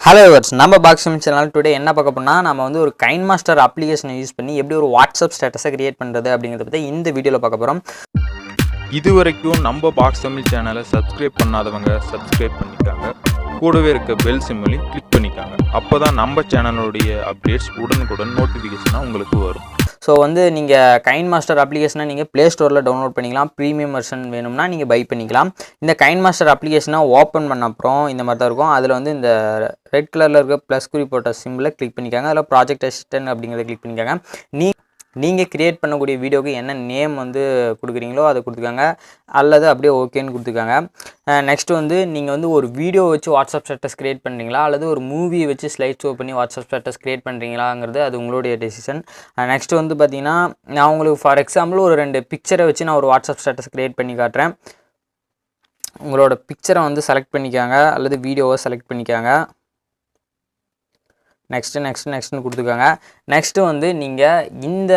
Hello viewers, நம்ம boxing channel today என்ன பார்க்க போறோம்னா நாம வந்து ஒரு kinemaster அப்ளிகேஷனை யூஸ் பண்ணி எப்படி ஒரு வாட்ஸ்அப் ஸ்டேட்டஸை கிரியேட் பண்றது அப்படிங்கறத பத்தி இந்த வீடியோல பார்க்க போறோம். இதுவரைக்கும் நம்ம பாக்ஸ் தமிழ் சேனலை சப்ஸ்கிரைப் பண்ணாதவங்க சப்ஸ்கிரைப் பண்ணிட்டாங்க. கூடவே இருக்க பெல் சிம்பலையும் கிளிக் பண்ணிட்டாங்க. அப்போதான் நம்ம சேனலுடைய அப்டேட்ஸ் உடனுக்குடன் நோட்டிஃபிகேஷனாக உங்களுக்கு வரும். ஸோ வந்து நீங்கள் kinemaster அப்ளிகேஷனை நீங்கள் ப்ளே ஸ்டோரில் டவுன்லோட் பண்ணிக்கலாம். ப்ரீமியம் வெர்ஷன் வேணும்னா நீங்கள் பை பண்ணிக்கலாம். இந்த kinemaster அப்ளிகேஷனை ஓப்பன் பண்ண அப்புறம் இந்த மாதிரி தான் இருக்கும். அதில் வந்து இந்த ரெட் கலரில் இருக்க ப்ளஸ் குறி போட்ட சிம்பிளை கிளிக் பண்ணிக்காங்க. அதில் ப்ராஜெக்ட் அசிஸ்டன்ட் அப்படிங்கிறத கிளிக் பண்ணிக்காங்க. நீங்கள் கிரியேட் பண்ணக்கூடிய வீடியோக்கு என்ன நேம் வந்து கொடுக்குறீங்களோ அதை கொடுத்துக்காங்க, அல்லது அப்படியே ஓகேன்னு கொடுத்துக்காங்க. நெக்ஸ்ட்டு வந்து நீங்கள் வந்து ஒரு வீடியோ வச்சு வாட்ஸ்அப் ஸ்டேட்டஸ் கிரியேட் பண்ணுறீங்களா, அல்லது ஒரு மூவியை வச்சு ஸ்லைட் ஷோ பண்ணி வாட்ஸ்அப் ஸ்டேட்டஸ் கிரியேட் பண்ணுறீங்களாங்கிறது அது உங்களுடைய டெசிஷன். நெக்ஸ்ட்டு வந்து பார்த்தீங்கன்னா, நான் உங்களுக்கு ஃபார் எக்ஸாம்பிள் ஒரு 2 பிக்சரை வச்சு நான் ஒரு வாட்ஸ்அப் ஸ்டேட்டஸ் கிரியேட் பண்ணி காட்டுறேன். உங்களோட பிக்சரை வந்து செலக்ட் பண்ணிக்காங்க, அல்லது வீடியோவை செலக்ட் பண்ணிக்காங்க. நெக்ஸ்ட்டு கொடுத்துக்காங்க. நெக்ஸ்ட்டு வந்து நீங்கள் இந்த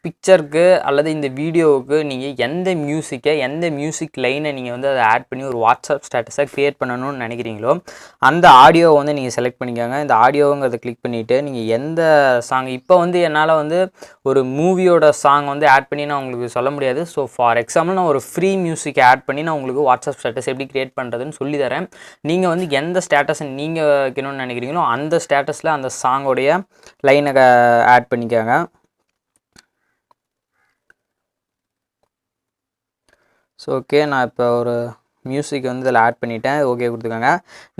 பிக்சருக்கு அல்லது இந்த வீடியோவுக்கு நீங்கள் எந்த மியூசிக் லைனை நீங்கள் வந்து அதை ஆட் பண்ணி ஒரு வாட்ஸ்அப் ஸ்டேட்டஸை க்ரியேட் பண்ணணும்னு நினைக்கிறீங்களோ அந்த ஆடியோவை வந்து நீங்கள் செலக்ட் பண்ணிக்காங்க. இந்த ஆடியோங்கிறத கிளிக் பண்ணிவிட்டு நீங்கள் எந்த சாங் இப்போ வந்து என்னால் வந்து ஒரு மூவியோட சாங் வந்து ஆட் பண்ணி நான் உங்களுக்கு சொல்ல முடியாது. ஸோ ஃபார் எக்ஸாம்பிள் நான் ஒரு ஃப்ரீ மியூசிக் ஆட் பண்ணி நான் உங்களுக்கு வாட்ஸ்அப் ஸ்டேட்டஸ் எப்படி க்ரியேட் பண்ணுறதுன்னு சொல்லி தரேன். நீங்கள் வந்து எந்த ஸ்டேட்டஸை நீங்கள் வைக்கணும்னு நினைக்கிறீங்களோ அந்த ஸ்டேட்டஸில் அந்த சாங்கோடைய லைனை ஆட் பண்ணிக்காங்க. ஸோ ஓகே, நான் இப்போ ஒரு மியூசிக் வந்து இதில் ஆட் பண்ணிவிட்டேன். ஓகே கொடுத்துக்கோங்க.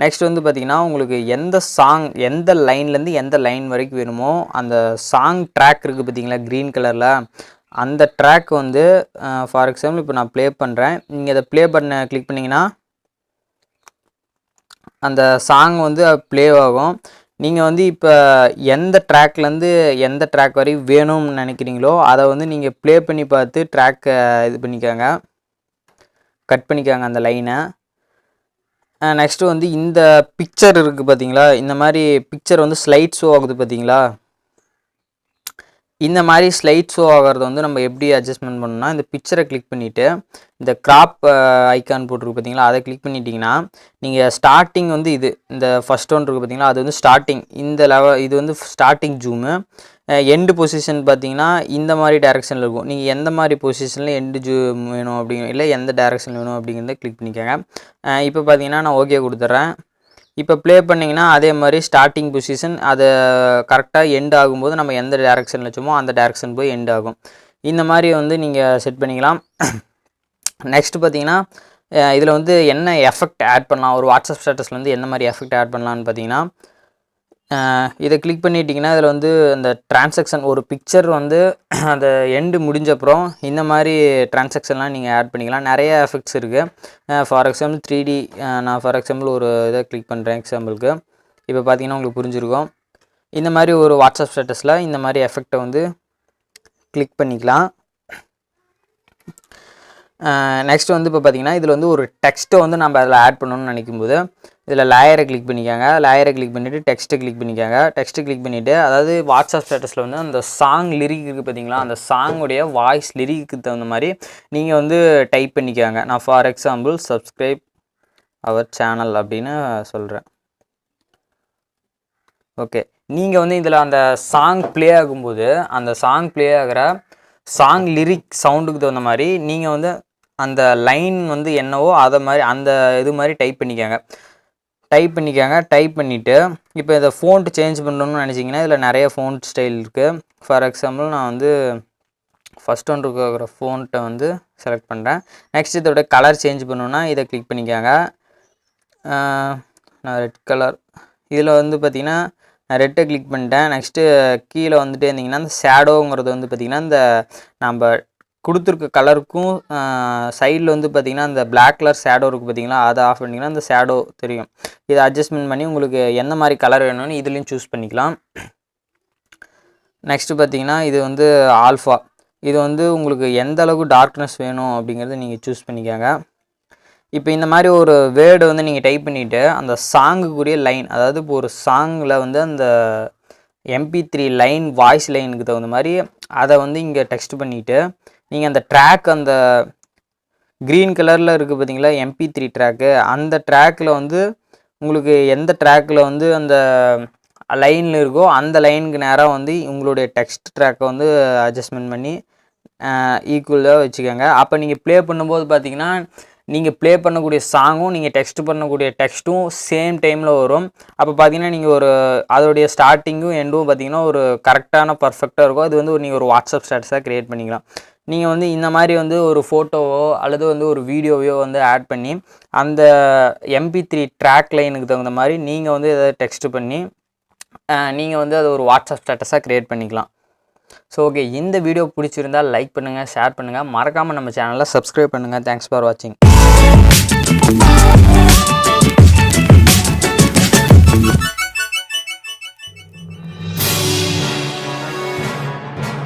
நெக்ஸ்ட் வந்து பார்த்திங்கன்னா, உங்களுக்கு எந்த சாங் எந்த லைன்லேருந்து எந்த லைன் வரைக்கும் வேணுமோ அந்த சாங் ட்ராக் இருக்குது பார்த்திங்களா க்ரீன் கலரில், அந்த ட்ராக் வந்து ஃபார் எக்ஸாம்பிள் இப்போ நான் ப்ளே பண்ணுறேன். நீங்கள் அதை ப்ளே பண்ண கிளிக் பண்ணிங்கன்னா அந்த சாங் வந்து ப்ளே ஆகும். நீங்கள் வந்து இப்போ எந்த ட்ராக்லேருந்து எந்த ட்ராக் வரைக்கும் வேணும்னு நினைக்கிறீங்களோ அதை வந்து நீங்கள் ப்ளே பண்ணி பார்த்து ட்ராக்கை இது பண்ணிக்காங்க, கட் பண்ணிக்காங்க அந்த லைனை. நெக்ஸ்ட்டு வந்து இந்த பிக்சர் இருக்குது பார்த்தீங்களா, இந்த மாதிரி பிக்சர் வந்து ஸ்லைட் ஷோ ஆகுது பார்த்தீங்களா, இந்த மாதிரி ஸ்லைட் ஷோ ஆகிறது வந்து நம்ம எப்படி அட்ஜஸ்ட்மெண்ட் பண்ணணும்னா, இந்த பிக்சரை கிளிக் பண்ணிவிட்டு இந்த கிராப் ஐக்கான் போட்டிருக்கு பார்த்தீங்களா, அதை கிளிக் பண்ணிட்டீங்கன்னா நீங்கள் ஸ்டார்டிங் வந்து இந்த ஃபஸ்ட் ஒன் இருக்குது பார்த்தீங்களா, அது வந்து ஸ்டார்டிங் இந்த இது வந்து ஸ்டார்டிங் ஜூமு. எண்டு பொசிஷன் பார்த்தீங்கன்னா இந்த மாதிரி டேரெக்ஷனில் இருக்கும். நீங்கள் எந்த மாதிரி பொசிஷனில் எண்டு ஜூம் வேணும் இல்லை எந்த டேரெக்ஷன் வேணும் அப்படிங்கிறத கிளிக் பண்ணிக்கோங்க. இப்போ பார்த்தீங்கன்னா நான் ஓகே கொடுத்துட்றேன். இப்போ ப்ளே பண்ணிங்கன்னா அதே மாதிரி ஸ்டார்டிங் பொசிஷன் அதை கரெக்டாக எண்ட் ஆகும்போது நம்ம எந்த டேரெக்ஷனில் வச்சோமோ அந்த டேரெக்ஷன் போய் எண்ட் ஆகும். இந்த மாதிரி வந்து நீங்கள் செட் பண்ணிக்கலாம். நெக்ஸ்ட்டு பார்த்தீங்கன்னா, இதில் வந்து என்ன எஃபெக்ட் ஆட் பண்ணலாம், ஒரு வாட்ஸ்அப் ஸ்டேட்டஸில் வந்து என்ன மாதிரி எஃபெக்ட் ஆட் பண்ணலான்னு பார்த்தீங்கன்னா, இதை கிளிக் பண்ணிட்டீங்கன்னா இதில் வந்து அந்த டிரான்சாக்ஷன் ஒரு பிக்சர் வந்து அந்த எண்டு முடிஞ்சப்புறம் இந்த மாதிரி டிரான்சாக்ஷன்லாம் நீங்கள் ஆட் பண்ணிக்கலாம். நிறைய எஃபெக்ட்ஸ் இருக்குது. ஃபார் எக்ஸாம்பிள் 3D நான் ஃபார் எக்ஸாம்பிள் ஒரு இதை கிளிக் பண்ணுறேன் எக்ஸாம்பிளுக்கு. இப்போ பார்த்தீங்கன்னா உங்களுக்கு புரிஞ்சிருக்கும். இந்த மாதிரி ஒரு வாட்ஸ்அப் ஸ்டேட்டஸில் இந்த மாதிரி எஃபெக்டை வந்து கிளிக் பண்ணிக்கலாம். நெக்ஸ்ட் வந்து இப்போ பார்த்தீங்கன்னா இதில் வந்து ஒரு டெக்ஸ்ட்டை வந்து நம்ம அதில் ஆட் பண்ணணும்னு நினைக்கும்போது இதில் லேயரை கிளிக் பண்ணிக்காங்க. லேயரை கிளிக் பண்ணிவிட்டு டெக்ஸ்ட்டை கிளிக் பண்ணிக்காங்க. டெக்ஸ்ட்டை கிளிக் பண்ணிவிட்டு அதாவது வாட்ஸ்அப் ஸ்டேட்டஸில் வந்து அந்த சாங் லிரிக் இருக்குது பார்த்தீங்களா, அந்த சாங்குடைய வாய்ஸ் லிரிக்கு தகுந்த மாதிரி நீங்கள் வந்து டைப் பண்ணிக்காங்க. நான் for example subscribe our channel அப்படின்னு சொல்கிறேன். ஓகே, நீங்கள் வந்து இதில் அந்த சாங் ப்ளே ஆகும்போது அந்த சாங் ப்ளே ஆகிற சாங் லிரிக் சவுண்டுக்கு தகுந்த மாதிரி நீங்கள் வந்து அந்த லைன் வந்து என்னவோ அதை மாதிரி அந்த இது மாதிரி டைப் பண்ணிக்காங்க. டைப் பண்ணிவிட்டு இப்போ இதை ஃபோன்ட் சேஞ்ச் பண்ணணும்னு நினச்சிங்கன்னா இதில் நிறைய ஃபோன்ட் ஸ்டைல் இருக்குது. ஃபார் எக்ஸாம்பிள் நான் வந்து ஃபஸ்ட் ஒன் இருக்கிற ஃபோன்ட்டை வந்து செலக்ட் பண்ணுறேன். நெக்ஸ்ட் இதோட கலர் சேஞ்ச் பண்ணணுன்னா இதை கிளிக் பண்ணிக்காங்க. நான் ரெட் கலர் இதில் வந்து பார்த்திங்கன்னா நான் ரெட்டை கிளிக் பண்ணிட்டேன். நெக்ஸ்ட்டு கீழே வந்துட்டு இருந்திங்கன்னா இந்த ஷேடோங்கிறது வந்து பார்த்திங்கன்னா இந்த நம்ம கொடுத்துருக்க கலருக்கும் சைடில் வந்து பார்த்திங்கன்னா அந்த பிளாக் கலர் ஷேடோ இருக்குது பார்த்திங்களா, அதை ஆஃப் பண்ணிங்கன்னா அந்த ஷேடோ தெரியும். இதை அட்ஜஸ்ட்மெண்ட் பண்ணி உங்களுக்கு எந்த மாதிரி கலர் வேணும்னு இதுலேயும் சூஸ் பண்ணிக்கலாம். நெக்ஸ்ட்டு பார்த்திங்கன்னா இது வந்து ஆல்ஃபா. இது வந்து உங்களுக்கு எந்த அளவுக்கு டார்க்னஸ் வேணும் அப்படிங்கிறத நீங்கள் சூஸ் பண்ணிக்காங்க. இப்போ இந்த மாதிரி ஒரு வேர்டு வந்து நீங்கள் டைப் பண்ணிவிட்டு அந்த சாங்குக்குரிய லைன், அதாவது இப்போ ஒரு சாங்கில் வந்து அந்த MP3 லைன் வாய்ஸ் லைனுக்கு தகுந்த மாதிரி அதை வந்து இங்கே டெக்ஸ்ட் பண்ணிவிட்டு நீங்கள் அந்த ட்ராக் அந்த க்ரீன் கலரில் இருக்குது பார்த்தீங்களா MP3 ட்ராக்கு, அந்த ட்ராக்கில் வந்து உங்களுக்கு எந்த ட்ராக்கில் வந்து அந்த லைனில் இருக்கோ அந்த லைனுக்கு நேராக வந்து உங்களுடைய டெக்ஸ்ட் ட்ராக்கை வந்து அட்ஜஸ்ட்மெண்ட் பண்ணி ஈக்குவலாக வச்சுக்கோங்க. அப்போ நீங்கள் ப்ளே பண்ணும்போது பார்த்தீங்கன்னா நீங்கள் ப்ளே பண்ணக்கூடிய சாங்கும் நீங்கள் டெக்ஸ்ட் பண்ணக்கூடிய டெக்ஸ்ட்டும் சேம் டைமில் வரும். அப்போ பார்த்தீங்கன்னா நீங்கள் ஒரு அதோடைய ஸ்டார்டிங்கும் எண்டும் பார்த்தீங்கன்னா ஒரு கரெக்டான பர்ஃபெக்டாக இருக்கும். அது வந்து நீங்கள் ஒரு வாட்ஸ்அப் ஸ்டேட்டஸாக க்ரியேட் பண்ணிக்கலாம். நீங்கள் வந்து இந்த மாதிரி வந்து ஒரு ஃபோட்டோவோ அல்லது வந்து ஒரு வீடியோவையோ வந்து ஆட் பண்ணி அந்த MP3 ட்ராக் லைனுக்கு தகுந்த மாதிரி நீங்கள் வந்து எதாவது டெக்ஸ்ட் பண்ணி நீங்கள் வந்து அது ஒரு வாட்ஸ்அப் ஸ்டேட்டஸாக க்ரியேட் பண்ணிக்கலாம். ஸோ ஓகே, இந்த வீடியோ பிடிச்சிருந்தால் லைக் பண்ணுங்கள், ஷேர் பண்ணுங்கள், மறக்காமல் நம்ம சேனலை சப்ஸ்கிரைப் பண்ணுங்கள். தேங்க்ஸ் ஃபார் வாட்சிங்.